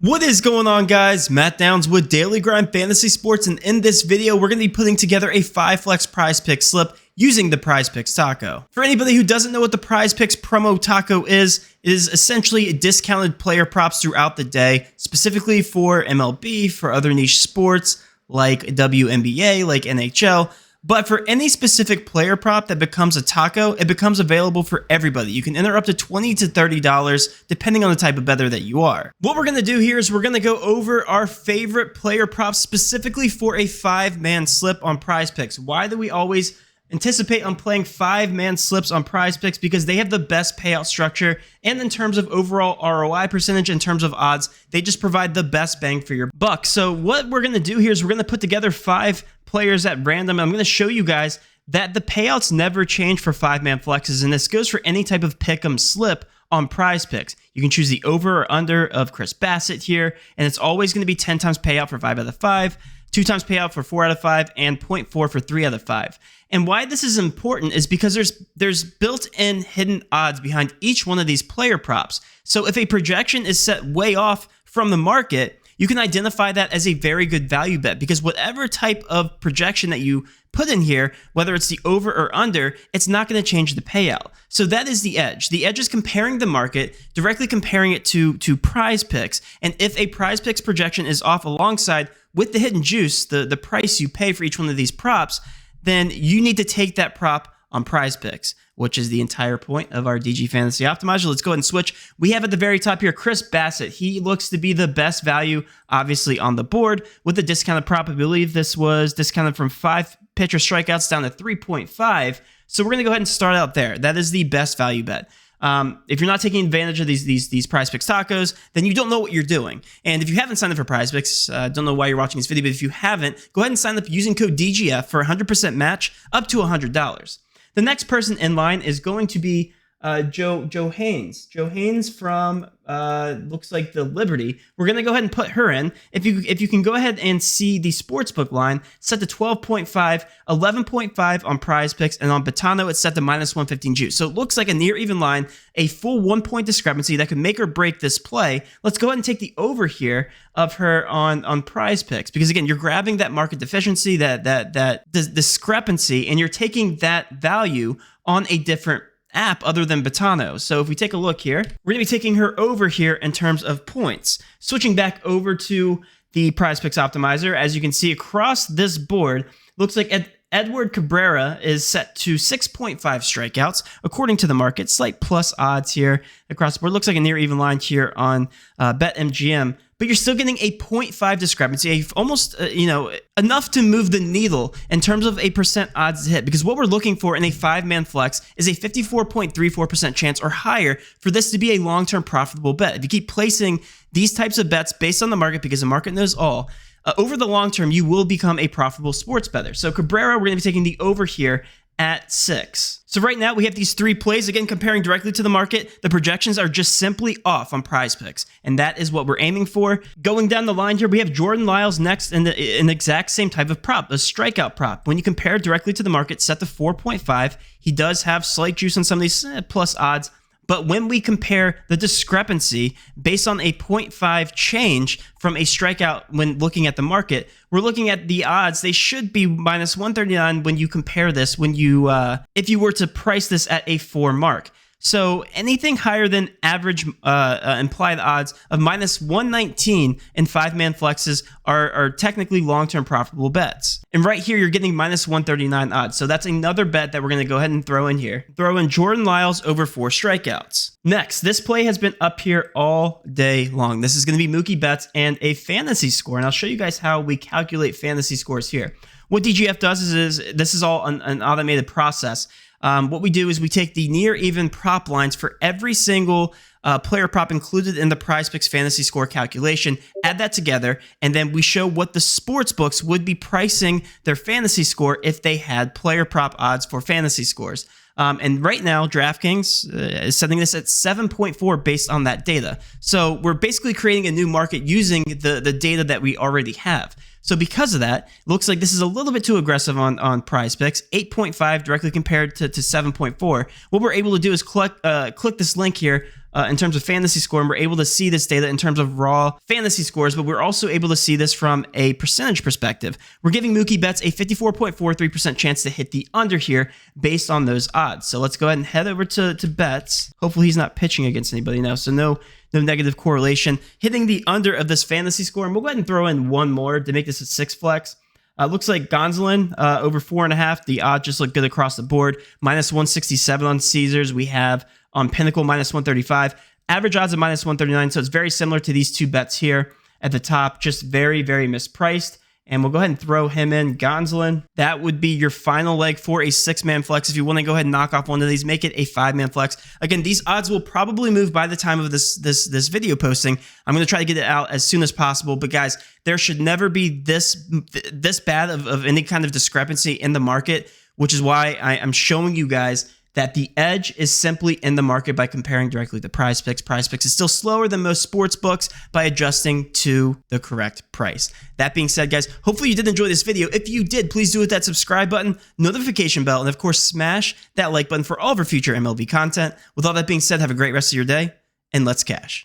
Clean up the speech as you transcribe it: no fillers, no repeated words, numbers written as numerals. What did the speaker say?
What is going on, guys? Matt Downs with Daily Grind Fantasy Sports, and in this video we're going to be putting together a 5-flex prize pick slip using the Prizepicks taco. For anybody who doesn't know what the Prizepicks promo taco is, it is essentially discounted player props throughout the day, specifically for MLB, for other niche sports like WNBA, like NHL. But for any specific player prop that becomes a taco, it becomes available for everybody. You can enter up to $20 to $30 depending on the type of bettor that you are. What we're going to do here is we're going to go over our favorite player props specifically for a 5-man slip on Prizepicks. Why do we always anticipate on playing 5-man slips on Prizepicks? Because they have the best payout structure, and in terms of overall ROI percentage, in terms of odds, they just provide the best bang for your buck. So what we're going to do here is we're going to put together 5 players at random. I'm going to show you guys that the payouts never change for 5-man flexes, and this goes for any type of pick'em slip on Prizepicks. You can choose the over or under of Chris Bassett here, and it's always going to be 10 times payout for 5 out of 5, 2 times payout for 4 out of 5, and 0.4 for 3 out of 5. And why this is important is because there's built-in hidden odds behind each one of these player props. So if a projection is set way off from the market, you can identify that as a very good value bet, because whatever type of projection that you put in here, whether it's the over or under, it's not going to change the payout. So that is the edge. The edge is comparing the market, directly comparing it to Prizepicks. And if a Prizepicks projection is off alongside with the hidden juice, the price you pay for each one of these props, then you need to take that prop on Prizepicks, which is the entire point of our DGFantasy optimizer. Let's go ahead and switch. We have at the very top here Chris Bassett. He looks to be the best value, obviously, on the board with the discounted prop. I believe this was discounted from 5 pitcher strikeouts down to 3.5. So we're going to go ahead and start out there. That is the best value bet. If you're not taking advantage of these Prizepicks tacos, then you don't know what you're doing. And if you haven't signed up for Prizepicks, don't know why you're watching this video, but if you haven't, go ahead and sign up using code DGF for a 100% match up to $100. The next person in line is going to be Joe Haynes. Joe Haynes from looks like the Liberty. We're gonna go ahead and put her in. If you can go ahead and see the sportsbook line set to 12.5, 11.5 on Prizepicks, and on Betano it's set to -115 juice. So it looks like a near even line, a full 1-point discrepancy that could make or break this play. Let's go ahead and take the over here of her on Prizepicks, because again, you're grabbing that market deficiency, that discrepancy, and you're taking that value on a different app other than Betano. So if we take a look here, we're going to be taking her over here in terms of points. Switching back over to the Prizepicks optimizer, as you can see across this board, looks like Edward Cabrera is set to 6.5 strikeouts according to the market. Slight plus odds here across the board. Looks like a near even line here on BetMGM. But you're still getting a 0.5 discrepancy, almost enough to move the needle in terms of a percent odds to hit. Because what we're looking for in a 5-man flex is a 54.34% chance or higher for this to be a long-term profitable bet. If you keep placing these types of bets based on the market, because the market knows all, over the long term, you will become a profitable sports bettor. So Cabrera, we're going to be taking the over here at 6. So right now we have these 3 plays, again comparing directly to the market. The projections are just simply off on Prizepicks, and that is what we're aiming for. Going down the line here, we have Jordan Lyles next in an exact same type of prop, a strikeout prop. When you compare directly to the market, set to 4.5, he does have slight juice on some of these plus odds. But when we compare the discrepancy based on a 0.5 change from a strikeout when looking at the market, we're looking at the odds. They should be -139 when you compare this, if you were to price this at a 4 mark. So anything higher than average implied odds of -119 in 5-man flexes are technically long-term profitable bets. And right here, you're getting -139 odds. So that's another bet that we're going to go ahead and throw in here. Throw in Jordan Lyles over 4 strikeouts. Next, this play has been up here all day long. This is going to be Mookie Betts and a fantasy score. And I'll show you guys how we calculate fantasy scores here. What DGF does is this is all an automated process. What we do is we take the near even prop lines for every single player prop included in the Prizepicks fantasy score calculation, add that together, and then we show what the sports books would be pricing their fantasy score if they had player prop odds for fantasy scores. And right now, DraftKings is setting this at 7.4 based on that data. So we're basically creating a new market using the data that we already have. So because of that, it looks like this is a little bit too aggressive on PrizePicks. 8.5 directly compared to 7.4. What we're able to do is click this link here in terms of fantasy score, and we're able to see this data in terms of raw fantasy scores, but we're also able to see this from a percentage perspective. We're giving Mookie Betts a 54.43% chance to hit the under here based on those odds. So let's go ahead and head over to Betts. Hopefully he's not pitching against anybody now, so no negative correlation. Hitting the under of this fantasy score, and we'll go ahead and throw in one more to make this a 6 flex. Looks like Gonsolin over 4.5. The odds just look good across the board. -167 on Caesars. We have on Pinnacle -135. Average odds of -139. So it's very similar to these two bets here at the top. Just very, very mispriced. And we'll go ahead and throw him in, Gonsolin. That would be your final leg for a 6-man flex. If you want to go ahead and knock off one of these, make it a 5-man flex. Again, these odds will probably move by the time of this video posting. I'm going to try to get it out as soon as possible. But guys, there should never be this bad of any kind of discrepancy in the market, which is why I'm showing you guys that the edge is simply in the market by comparing directly to PrizePicks. PrizePicks is still slower than most sports books by adjusting to the correct price. That being said, guys, hopefully you did enjoy this video. If you did, please do hit that subscribe button, notification bell, and of course, smash that like button for all of our future MLB content. With all that being said, have a great rest of your day, and let's cash.